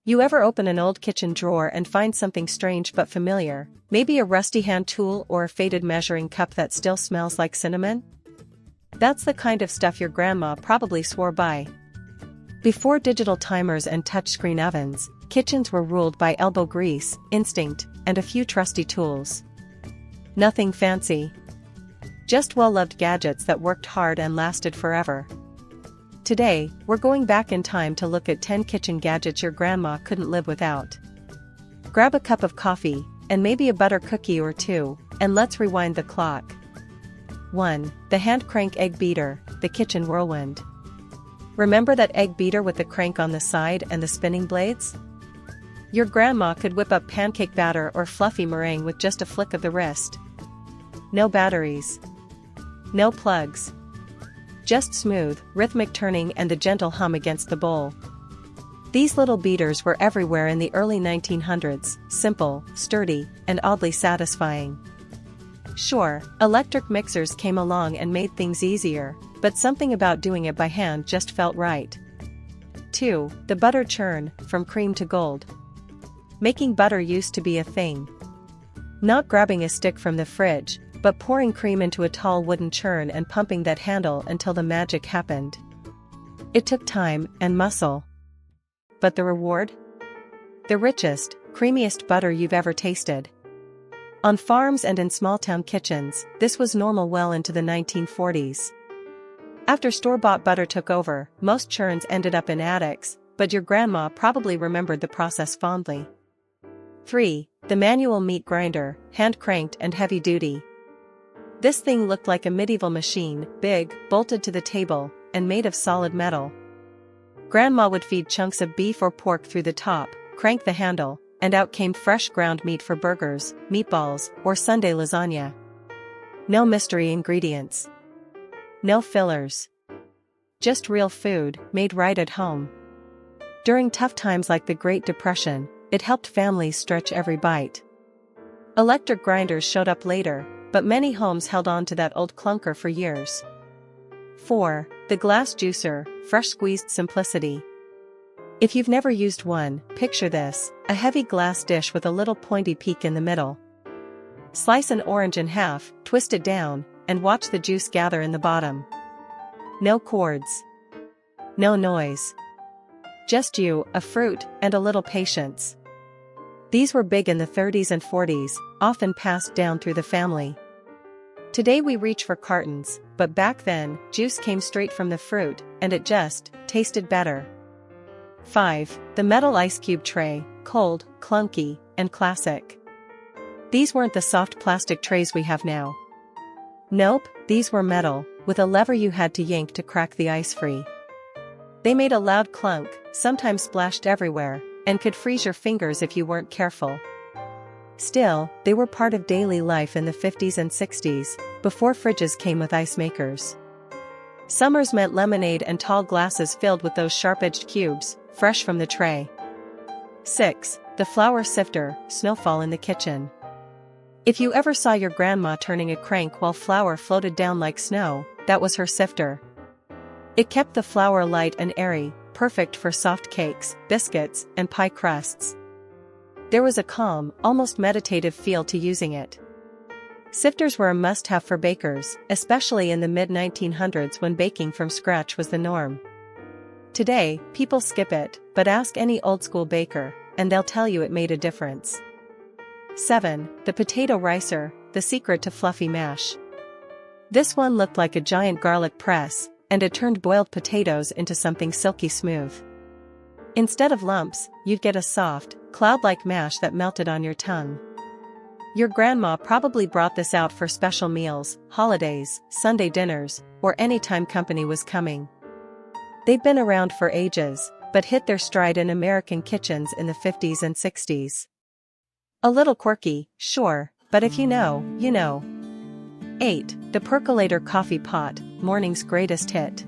You ever open an old kitchen drawer and find something strange but familiar, maybe a rusty hand tool or a faded measuring cup that still smells like cinnamon? That's the kind of stuff your grandma probably swore by. Before digital timers and touchscreen ovens, kitchens were ruled by elbow grease, instinct, and a few trusty tools. Nothing fancy. Just well-loved gadgets that worked hard and lasted forever. Today, we're going back in time to look at 10 kitchen gadgets your grandma couldn't live without. Grab a cup of coffee, and maybe a butter cookie or two, and let's rewind the clock. 1. The hand crank egg beater, the kitchen whirlwind. Remember that egg beater with the crank on the side and the spinning blades? Your grandma could whip up pancake batter or fluffy meringue with just a flick of the wrist. No batteries. No plugs. Just smooth, rhythmic turning and the gentle hum against the bowl. These little beaters were everywhere in the early 1900s, simple, sturdy, and oddly satisfying. Sure, electric mixers came along and made things easier, but something about doing it by hand just felt right. 2. The butter churn, from cream to gold. Making butter used to be a thing. Not grabbing a stick from the fridge, but pouring cream into a tall wooden churn and pumping that handle until the magic happened. It took time and muscle. But the reward? The richest, creamiest butter you've ever tasted. On farms and in small-town kitchens, this was normal well into the 1940s. After store-bought butter took over, most churns ended up in attics, but your grandma probably remembered the process fondly. 3. The manual meat grinder, hand-cranked and heavy-duty. This thing looked like a medieval machine, big, bolted to the table, and made of solid metal. Grandma would feed chunks of beef or pork through the top, crank the handle, and out came fresh ground meat for burgers, meatballs, or Sunday lasagna. No mystery ingredients. No fillers. Just real food, made right at home. During tough times like the Great Depression, it helped families stretch every bite. Electric grinders showed up later, but many homes held on to that old clunker for years. 4. The glass juicer, fresh squeezed simplicity. If you've never used one, picture this, a heavy glass dish with a little pointy peak in the middle. Slice an orange in half, twist it down, and watch the juice gather in the bottom. No cords. No noise. Just you, a fruit, and a little patience. These were big in the 30s and 40s, often passed down through the family. Today we reach for cartons, but back then, juice came straight from the fruit, and it just tasted better. 5. The metal ice cube tray, cold, clunky, and classic. These weren't the soft plastic trays we have now. Nope, these were metal, with a lever you had to yank to crack the ice free. They made a loud clunk, sometimes splashed everywhere, and could freeze your fingers if you weren't careful. Still, they were part of daily life in the 50s and 60s, before fridges came with ice makers. Summers meant lemonade and tall glasses filled with those sharp-edged cubes, fresh from the tray. 6. The Flour Sifter, snowfall in the kitchen. If you ever saw your grandma turning a crank while flour floated down like snow, that was her sifter. It kept the flour light and airy, perfect for soft cakes, biscuits, and pie crusts. There was a calm, almost meditative feel to using it. Sifters were a must-have for bakers, especially in the mid-1900s when baking from scratch was the norm. Today, people skip it, but ask any old-school baker, and they'll tell you it made a difference. 7. The potato ricer, the secret to fluffy mash. This one looked like a giant garlic press, and it turned boiled potatoes into something silky smooth. Instead of lumps, you'd get a soft, cloud-like mash that melted on your tongue. Your grandma probably brought this out for special meals, holidays, Sunday dinners, or any time company was coming. They've been around for ages, but hit their stride in American kitchens in the 50s and 60s. A little quirky, sure, but if you know, you know. 8. The Percolator Coffee Pot, morning's greatest hit.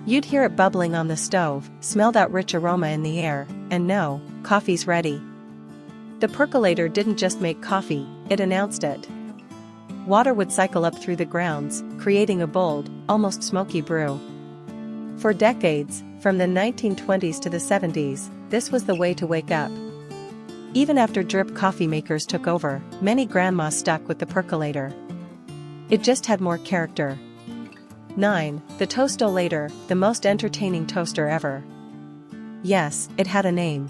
You'd hear it bubbling on the stove, smell that rich aroma in the air, and know, coffee's ready. The percolator didn't just make coffee, it announced it. Water would cycle up through the grounds, creating a bold, almost smoky brew. For decades, From the 1920s to the 70s, this was the way to wake up. Even after drip coffee makers took over, many grandmas stuck with the percolator. It just had more character. 9. The Toast-O-Lator, the most entertaining toaster ever. Yes, it had a name.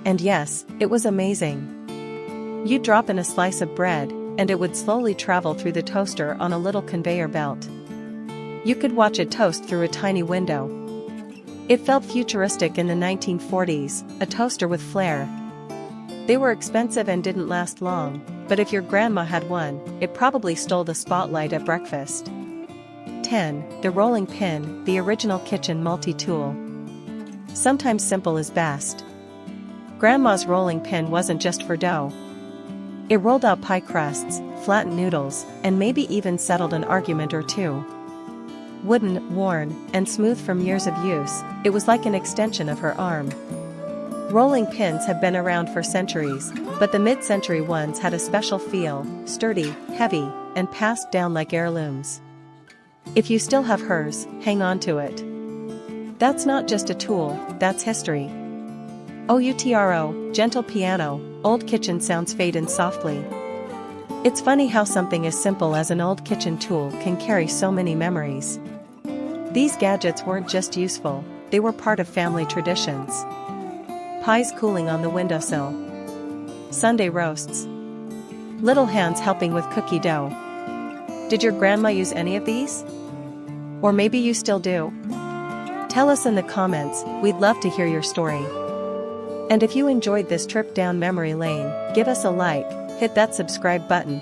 And yes, it was amazing. You'd drop in a slice of bread, and it would slowly travel through the toaster on a little conveyor belt. You could watch it toast through a tiny window. It felt futuristic in the 1940s, a toaster with flair. They were expensive and didn't last long, but if your grandma had one, it probably stole the spotlight at breakfast. 10. The rolling pin, the original kitchen multi-tool. Sometimes simple is best. Grandma's rolling pin wasn't just for dough. It rolled out pie crusts, flattened noodles, and maybe even settled an argument or two. Wooden, worn, and smooth from years of use, it was like an extension of her arm. Rolling pins have been around for centuries, but the mid-century ones had a special feel, sturdy, heavy, and passed down like heirlooms. If you still have hers, hang on to it. That's not just a tool, that's history. OUTRO, gentle piano, old kitchen sounds fade in softly. It's funny how something as simple as an old kitchen tool can carry so many memories. These gadgets weren't just useful, they were part of family traditions. Pies cooling on the windowsill. Sunday roasts. Little hands helping with cookie dough. Did your grandma use any of these? Or maybe you still do? Tell us in the comments, we'd love to hear your story. And if you enjoyed this trip down memory lane, give us a like, hit that subscribe button,